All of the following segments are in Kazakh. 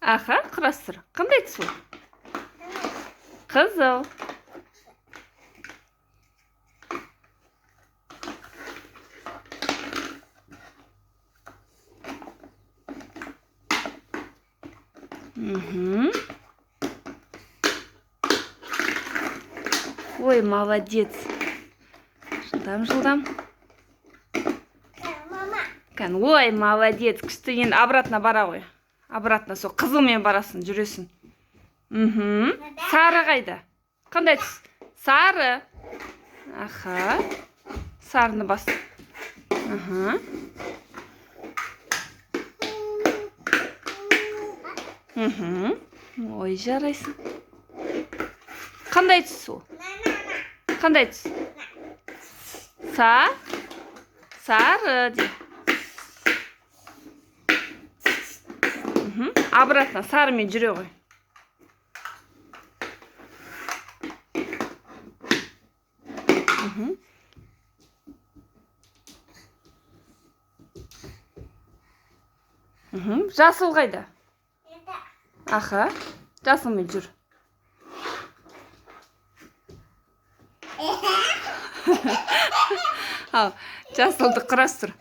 Аха, құрастыр. Қандай түс ол? Қызыл. Ой, молодец. Жылдам. Ой, молодец. Күшті, енді обратно бара ғой. Обратно сол қызылмен барасын, жүресің. Сары қайда? Қандай түс? Сары. Аха. Сарыны бас. Ой, жарайсың. Қандай түс ол? Қандай түс? Сары де. Обратно сарымен жүре ғой. Жасыл қайда? Аха, жасылмен жүр. Ал, жасылды құрастыр.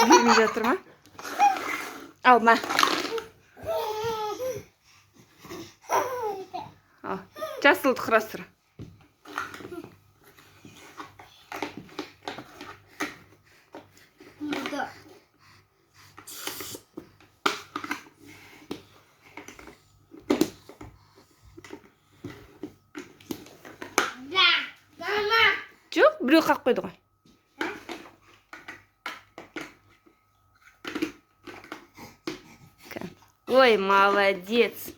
Білмей жатыр ма? Ал, ма. Ал, жасылды құрастыр. Жоқ, біреу қақ қойды ғой. Ой, молодец.